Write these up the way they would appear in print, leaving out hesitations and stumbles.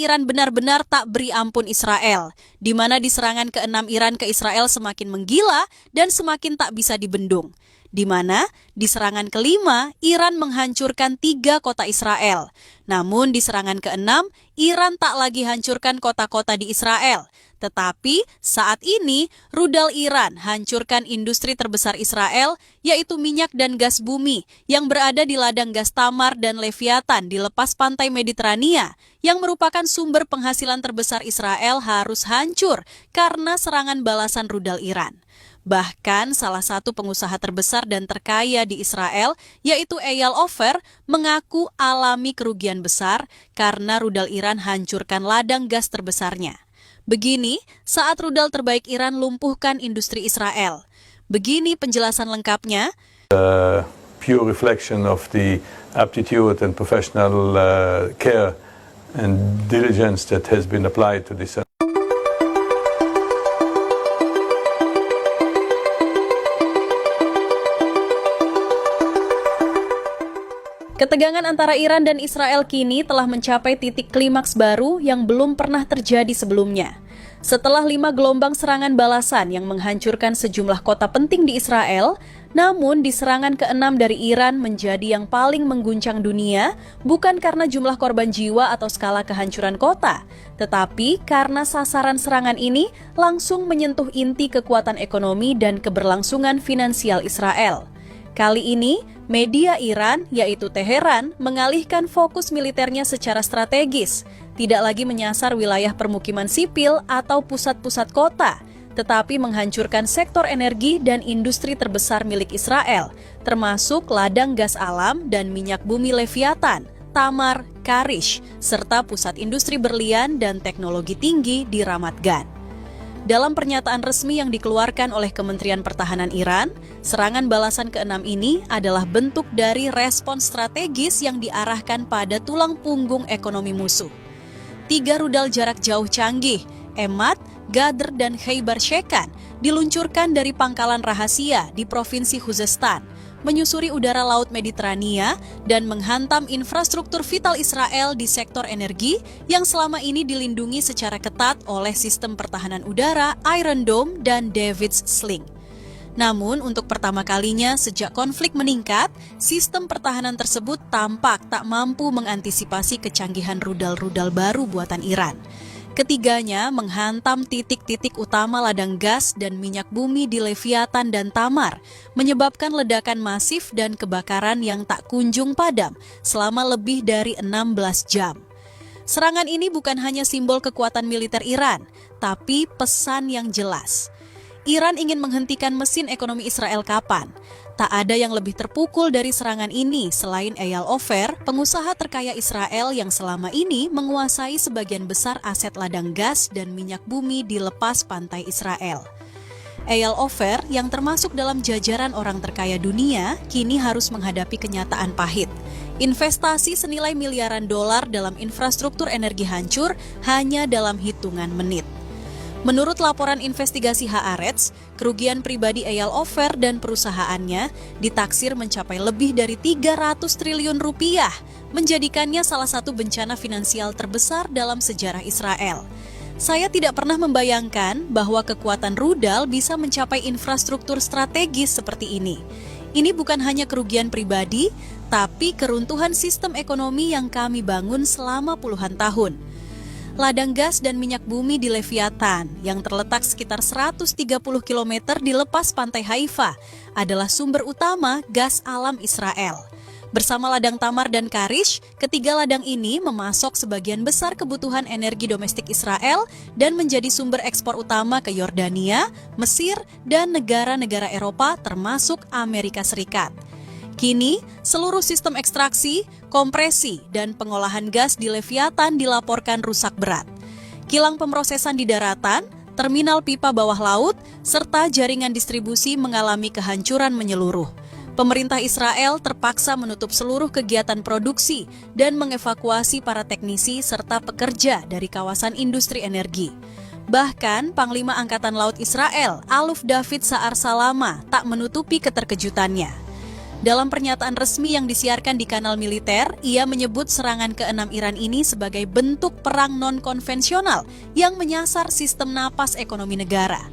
Iran benar-benar tak beri ampun Israel, di mana di serangan ke-6 Iran ke Israel semakin menggila dan semakin tak bisa dibendung. Di mana di serangan ke-5 Iran menghancurkan 3 kota Israel. Namun di serangan ke-6 Iran tak lagi hancurkan kota-kota di Israel. Tetapi saat ini rudal Iran hancurkan industri terbesar Israel, yaitu minyak dan gas bumi yang berada di ladang gas Tamar dan Leviathan di lepas pantai Mediterania, yang merupakan sumber penghasilan terbesar Israel harus hancur karena serangan balasan rudal Iran. Bahkan salah satu pengusaha terbesar dan terkaya di Israel, yaitu Eyal Ofer, mengaku alami kerugian besar karena rudal Iran hancurkan ladang gas terbesarnya. Begini saat rudal terbaik Iran lumpuhkan industri Israel. Begini penjelasan lengkapnya. Pure reflection of the aptitude and professional care and diligence that has been applied to this. Ketegangan antara Iran dan Israel kini telah mencapai titik klimaks baru yang belum pernah terjadi sebelumnya. Setelah 5 gelombang serangan balasan yang menghancurkan sejumlah kota penting di Israel, namun di serangan ke-6 dari Iran menjadi yang paling mengguncang dunia, bukan karena jumlah korban jiwa atau skala kehancuran kota, tetapi karena sasaran serangan ini langsung menyentuh inti kekuatan ekonomi dan keberlangsungan finansial Israel. Kali ini, media Iran, yaitu Teheran, mengalihkan fokus militernya secara strategis, tidak lagi menyasar wilayah permukiman sipil atau pusat-pusat kota, tetapi menghancurkan sektor energi dan industri terbesar milik Israel, termasuk ladang gas alam dan minyak bumi Leviathan, Tamar, Karish, serta pusat industri berlian dan teknologi tinggi di Ramat Gan. Dalam pernyataan resmi yang dikeluarkan oleh Kementerian Pertahanan Iran, serangan balasan ke-6 ini adalah bentuk dari respons strategis yang diarahkan pada tulang punggung ekonomi musuh. 3 rudal jarak jauh canggih, Emad, Gadr, dan Khaybar Shekan, diluncurkan dari pangkalan rahasia di Provinsi Khuzestan, menyusuri udara Laut Mediterania dan menghantam infrastruktur vital Israel di sektor energi yang selama ini dilindungi secara ketat oleh sistem pertahanan udara Iron Dome dan David's Sling. Namun, untuk pertama kalinya sejak konflik meningkat, sistem pertahanan tersebut tampak tak mampu mengantisipasi kecanggihan rudal-rudal baru buatan Iran. Ketiganya menghantam titik-titik utama ladang gas dan minyak bumi di Leviathan dan Tamar, menyebabkan ledakan masif dan kebakaran yang tak kunjung padam selama lebih dari 16 jam. Serangan ini bukan hanya simbol kekuatan militer Iran, tapi pesan yang jelas. Iran ingin menghentikan mesin ekonomi Israel kapan? Tak ada yang lebih terpukul dari serangan ini selain Eyal Ofer, pengusaha terkaya Israel yang selama ini menguasai sebagian besar aset ladang gas dan minyak bumi di lepas pantai Israel. Eyal Ofer yang termasuk dalam jajaran orang terkaya dunia kini harus menghadapi kenyataan pahit. Investasi senilai miliaran dolar dalam infrastruktur energi hancur hanya dalam hitungan menit. Menurut laporan investigasi Haaretz, kerugian pribadi Eyal Ofer dan perusahaannya ditaksir mencapai lebih dari 300 triliun rupiah, menjadikannya salah satu bencana finansial terbesar dalam sejarah Israel. Saya tidak pernah membayangkan bahwa kekuatan rudal bisa mencapai infrastruktur strategis seperti ini. Ini bukan hanya kerugian pribadi, tapi keruntuhan sistem ekonomi yang kami bangun selama puluhan tahun. Ladang gas dan minyak bumi di Leviathan yang terletak sekitar 130 km di lepas pantai Haifa adalah sumber utama gas alam Israel. Bersama ladang Tamar dan Karish, ketiga ladang ini memasok sebagian besar kebutuhan energi domestik Israel dan menjadi sumber ekspor utama ke Yordania, Mesir, dan negara-negara Eropa termasuk Amerika Serikat. Kini, seluruh sistem ekstraksi, kompresi, dan pengolahan gas di Leviathan dilaporkan rusak berat. Kilang pemrosesan di daratan, terminal pipa bawah laut, serta jaringan distribusi mengalami kehancuran menyeluruh. Pemerintah Israel terpaksa menutup seluruh kegiatan produksi dan mengevakuasi para teknisi serta pekerja dari kawasan industri energi. Bahkan, Panglima Angkatan Laut Israel, Aluf David Sa'ar Salama, tak menutupi keterkejutannya. Dalam pernyataan resmi yang disiarkan di kanal militer, ia menyebut serangan ke-6 Iran ini sebagai bentuk perang non-konvensional yang menyasar sistem napas ekonomi negara.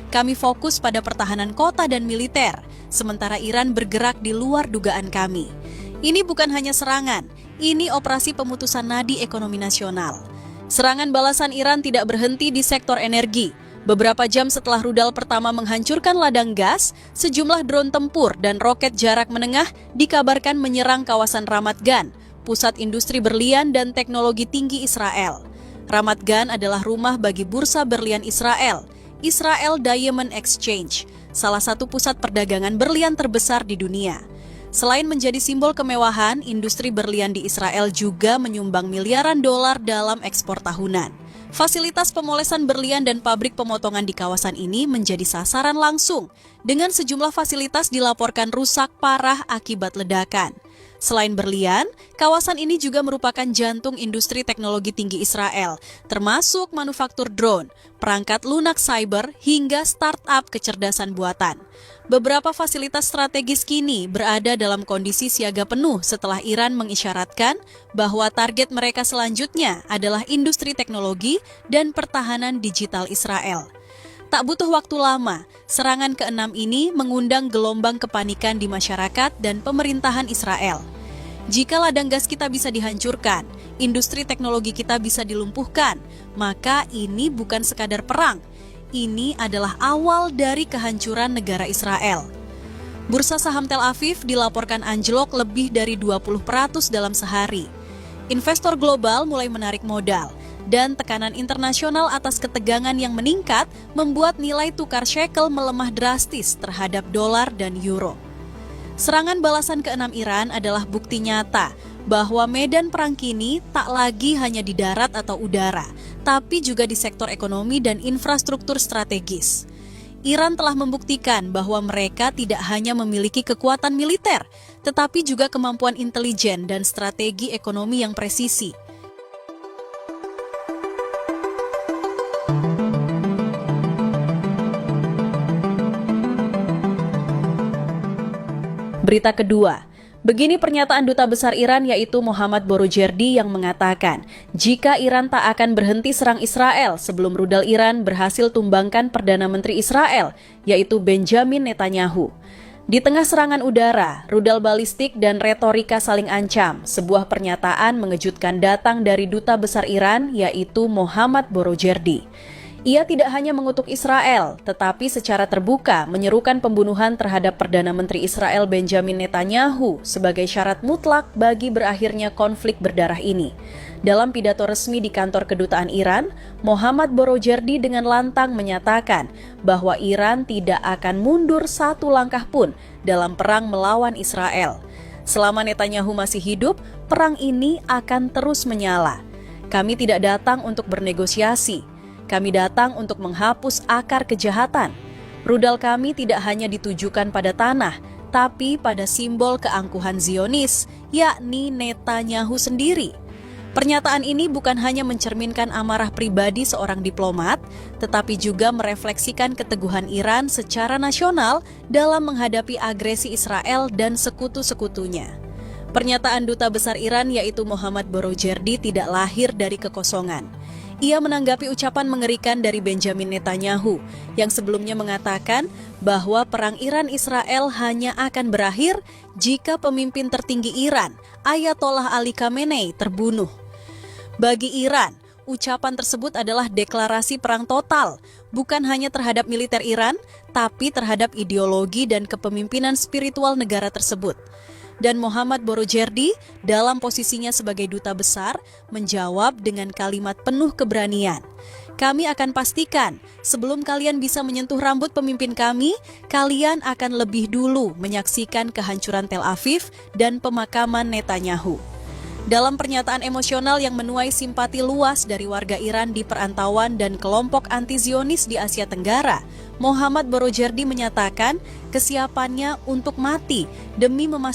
Kami fokus pada pertahanan kota dan militer, sementara Iran bergerak di luar dugaan kami. Ini bukan hanya serangan, ini operasi pemutusan nadi ekonomi nasional. Serangan balasan Iran tidak berhenti di sektor energi. Beberapa jam setelah rudal pertama menghancurkan ladang gas, sejumlah drone tempur dan roket jarak menengah dikabarkan menyerang kawasan Ramat Gan, pusat industri berlian dan teknologi tinggi Israel. Ramat Gan adalah rumah bagi bursa berlian Israel, Israel Diamond Exchange, salah satu pusat perdagangan berlian terbesar di dunia. Selain menjadi simbol kemewahan, industri berlian di Israel juga menyumbang miliaran dolar dalam ekspor tahunan. Fasilitas pemolesan berlian dan pabrik pemotongan di kawasan ini menjadi sasaran langsung, dengan sejumlah fasilitas dilaporkan rusak parah akibat ledakan. Selain berlian, kawasan ini juga merupakan jantung industri teknologi tinggi Israel, termasuk manufaktur drone, perangkat lunak cyber, hingga startup kecerdasan buatan. Beberapa fasilitas strategis kini berada dalam kondisi siaga penuh setelah Iran mengisyaratkan bahwa target mereka selanjutnya adalah industri teknologi dan pertahanan digital Israel. Tak butuh waktu lama, serangan ke-6 ini mengundang gelombang kepanikan di masyarakat dan pemerintahan Israel. Jika ladang gas kita bisa dihancurkan, industri teknologi kita bisa dilumpuhkan, maka ini bukan sekadar perang. Ini adalah awal dari kehancuran negara Israel. Bursa saham Tel Aviv dilaporkan anjlok lebih dari 20% dalam sehari. Investor global mulai menarik modal, dan tekanan internasional atas ketegangan yang meningkat membuat nilai tukar shekel melemah drastis terhadap dolar dan euro. Serangan balasan ke-6 Iran adalah bukti nyata bahwa medan perang kini tak lagi hanya di darat atau udara, tapi juga di sektor ekonomi dan infrastruktur strategis. Iran telah membuktikan bahwa mereka tidak hanya memiliki kekuatan militer, tetapi juga kemampuan intelijen dan strategi ekonomi yang presisi. Berita kedua, begini pernyataan Duta Besar Iran yaitu Mohammad Borojerdi yang mengatakan, jika Iran tak akan berhenti serang Israel sebelum rudal Iran berhasil tumbangkan Perdana Menteri Israel, yaitu Benjamin Netanyahu. Di tengah serangan udara, rudal balistik dan retorika saling ancam, sebuah pernyataan mengejutkan datang dari Duta Besar Iran yaitu Mohammad Borojerdi. Ia tidak hanya mengutuk Israel, tetapi secara terbuka menyerukan pembunuhan terhadap Perdana Menteri Israel Benjamin Netanyahu sebagai syarat mutlak bagi berakhirnya konflik berdarah ini. Dalam pidato resmi di kantor kedutaan Iran, Mohammad Borojerdi dengan lantang menyatakan bahwa Iran tidak akan mundur satu langkah pun dalam perang melawan Israel. Selama Netanyahu masih hidup, perang ini akan terus menyala. Kami tidak datang untuk bernegosiasi. Kami datang untuk menghapus akar kejahatan. Rudal kami tidak hanya ditujukan pada tanah, tapi pada simbol keangkuhan Zionis, yakni Netanyahu sendiri. Pernyataan ini bukan hanya mencerminkan amarah pribadi seorang diplomat, tetapi juga merefleksikan keteguhan Iran secara nasional dalam menghadapi agresi Israel dan sekutu-sekutunya. Pernyataan Duta Besar Iran yaitu Mohammad Borojerdi tidak lahir dari kekosongan. Ia menanggapi ucapan mengerikan dari Benjamin Netanyahu yang sebelumnya mengatakan bahwa perang Iran-Israel hanya akan berakhir jika pemimpin tertinggi Iran, Ayatollah Ali Khamenei, terbunuh. Bagi Iran, ucapan tersebut adalah deklarasi perang total, bukan hanya terhadap militer Iran, tapi terhadap ideologi dan kepemimpinan spiritual negara tersebut. Dan Mohammad Borojerdi dalam posisinya sebagai duta besar menjawab dengan kalimat penuh keberanian. Kami akan pastikan sebelum kalian bisa menyentuh rambut pemimpin kami, kalian akan lebih dulu menyaksikan kehancuran Tel Aviv dan pemakaman Netanyahu. Dalam pernyataan emosional yang menuai simpati luas dari warga Iran di perantauan dan kelompok anti-Zionis di Asia Tenggara, Mohammad Borojerdi menyatakan kesiapannya untuk mati demi memastikan